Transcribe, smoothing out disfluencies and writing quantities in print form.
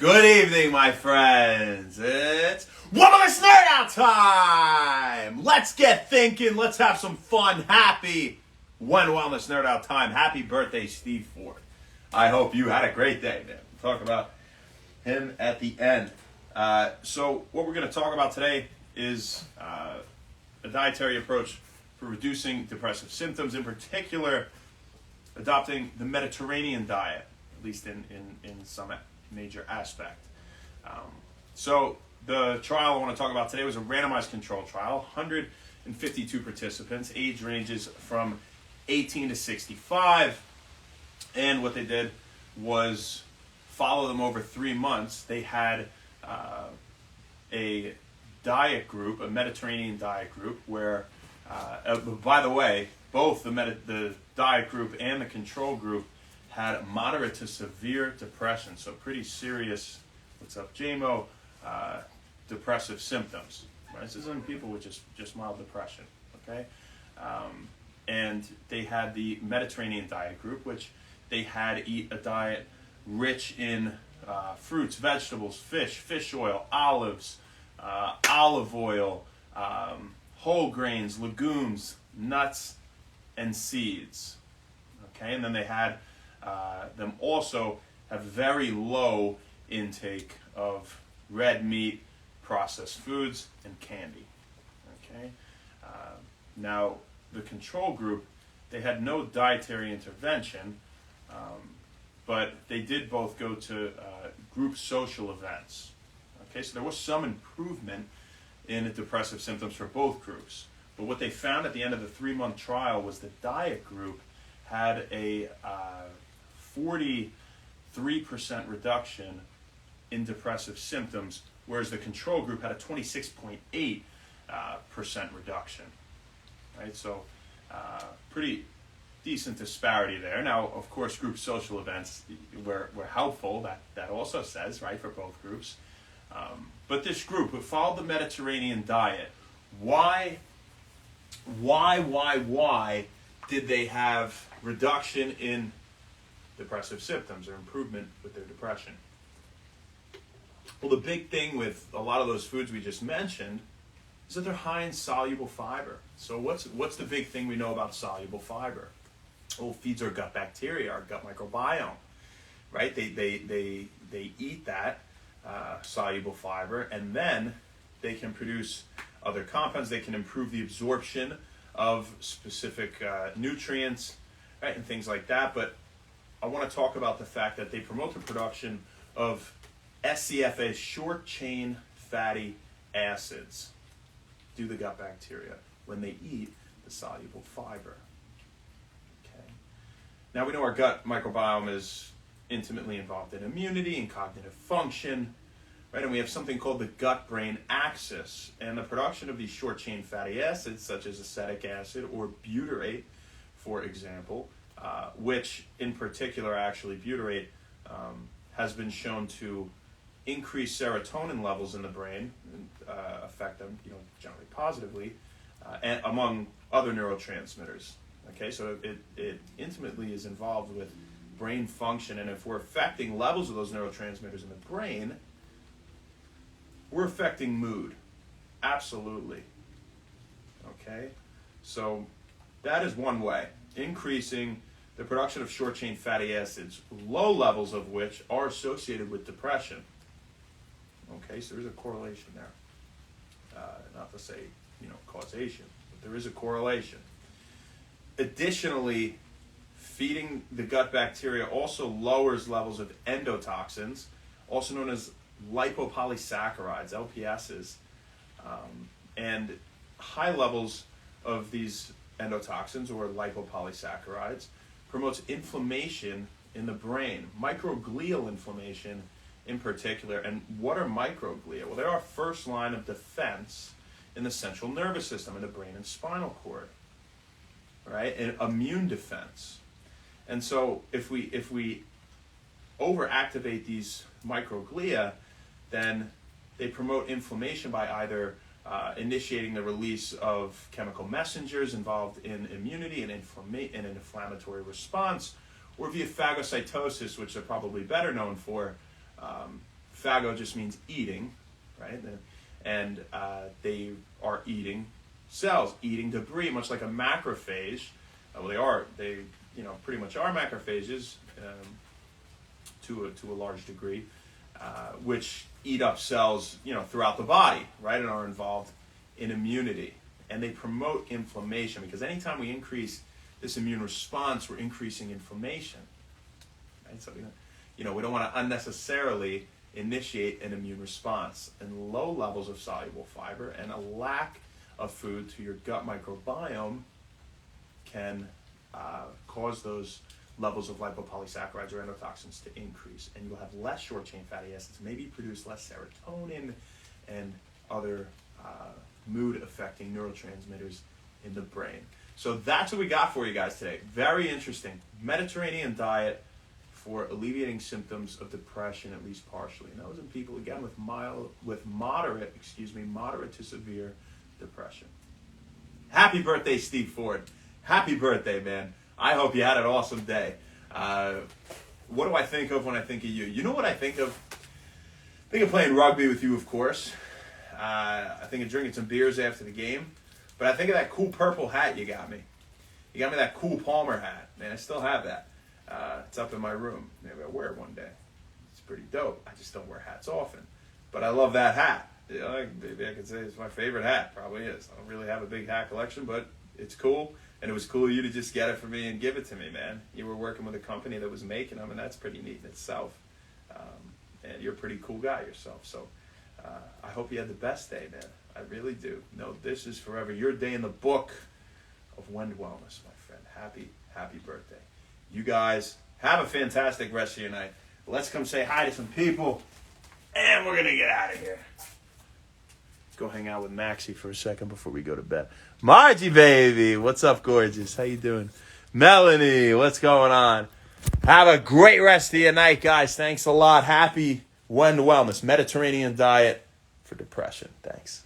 Good evening, my friends. It's Wellness Nerd Out time. Let's get thinking. Let's have some fun. Happy Wellness Nerd Out time. Happy birthday, Steve Ford. I hope you had a great day, man. We'll talk about him at the end. So what we're going to talk about today is a dietary approach for reducing depressive symptoms, in particular adopting the Mediterranean diet, at least in some major aspect. So the trial I want to talk about today was a randomized control trial, 152 participants, age ranges from 18 to 65, and what they did was follow them over 3 months. They had a diet group, a Mediterranean diet group, where, by the way, both the diet group and the control group had moderate to severe depression, so pretty serious, what's up, JMO, depressive symptoms. Right? This isn't people with just mild depression, okay? And they had the Mediterranean diet group, which they had eat a diet rich in fruits, vegetables, fish oil, olives, olive oil, whole grains, legumes, nuts, and seeds. Okay, and then they had them also have very low intake of red meat, processed foods, and candy. Okay, now the control group, they had no dietary intervention, but they did both go to group social events. Okay, so there was some improvement in the depressive symptoms for both groups. But what they found at the end of the 3-month trial was the diet group had a 43% reduction in depressive symptoms, whereas the control group had a 26.8% reduction. Right, so pretty decent disparity there. Now, of course, group social events were helpful. That also says, right, for both groups. But this group who followed the Mediterranean diet, why did they have reduction in depressive symptoms or improvement with their depression? Well, the big thing with a lot of those foods we just mentioned is that they're high in soluble fiber. So what's the big thing we know about soluble fiber? Well, it feeds our gut bacteria, our gut microbiome, right? They eat that soluble fiber, and then they can produce other compounds. They can improve the absorption of specific nutrients, right, and things like that. But I want to talk about the fact that they promote the production of SCFA, short chain fatty acids, through the gut bacteria when they eat the soluble fiber. Okay. Now we know our gut microbiome is intimately involved in immunity and cognitive function, right? And we have something called the gut-brain axis, and the production of these short-chain fatty acids, such as acetic acid or butyrate, for example, which in particular, actually, butyrate has been shown to increase serotonin levels in the brain and affect them, generally positively, and among other neurotransmitters. Okay, so it intimately is involved with brain function, and if we're affecting levels of those neurotransmitters in the brain, we're affecting mood. Absolutely. Okay, so that is one way, increasing the production of short-chain fatty acids, low levels of which are associated with depression. Okay, so there's a correlation there. Not to say, causation, but there is a correlation. Additionally, feeding the gut bacteria also lowers levels of endotoxins, also known as lipopolysaccharides, LPSs, and high levels of these endotoxins, or lipopolysaccharides, promotes inflammation in the brain, microglial inflammation in particular. And what are microglia? Well, they're our first line of defense in the central nervous system, in the brain and spinal cord, right? And immune defense. And so if we overactivate these microglia, then they promote inflammation by either initiating the release of chemical messengers involved in immunity and an inflammatory response, or via phagocytosis, which they're probably better known for, phago just means eating, right? And they are eating cells, eating debris, much like a macrophage. Well, they pretty much are macrophages to a large degree, which eat up cells, throughout the body, right, and are involved in immunity. And they promote inflammation, because anytime we increase this immune response, we're increasing inflammation. Right? So we don't want to unnecessarily initiate an immune response. And low levels of soluble fiber and a lack of food to your gut microbiome can cause those levels of lipopolysaccharides or endotoxins to increase, and you'll have less short-chain fatty acids, maybe produce less serotonin and other mood-affecting neurotransmitters in the brain. So that's what we got for you guys today. Very interesting. Mediterranean diet for alleviating symptoms of depression, at least partially. And those in people, again, with moderate to severe depression. Happy birthday, Steve Ford. Happy birthday, man. I hope you had an awesome day. What do I think of when I think of you? You know what I think of? I think of playing rugby with you, of course. I think of drinking some beers after the game. But I think of that cool purple hat you got me. You got me that cool Palmer hat. Man, I still have that. It's up in my room. Maybe I'll wear it one day. It's pretty dope. I just don't wear hats often. But I love that hat. Maybe I could say it's my favorite hat. Probably is. I don't really have a big hat collection, but it's cool. And it was cool of you to just get it for me and give it to me, man. You were working with a company that was making them, and that's pretty neat in itself. And you're a pretty cool guy yourself. So I hope you had the best day, man. I really do. No, this is forever your day in the book of Wend Wellness, my friend. Happy birthday. You guys have a fantastic rest of your night. Let's come say hi to some people, and we're going to get out of here. Go hang out with Maxie for a second before we go to bed. Margie, baby. What's up, gorgeous? How you doing? Melanie, what's going on? Have a great rest of your night, guys. Thanks a lot. Happy Wend Wellness, Mediterranean diet for depression. Thanks.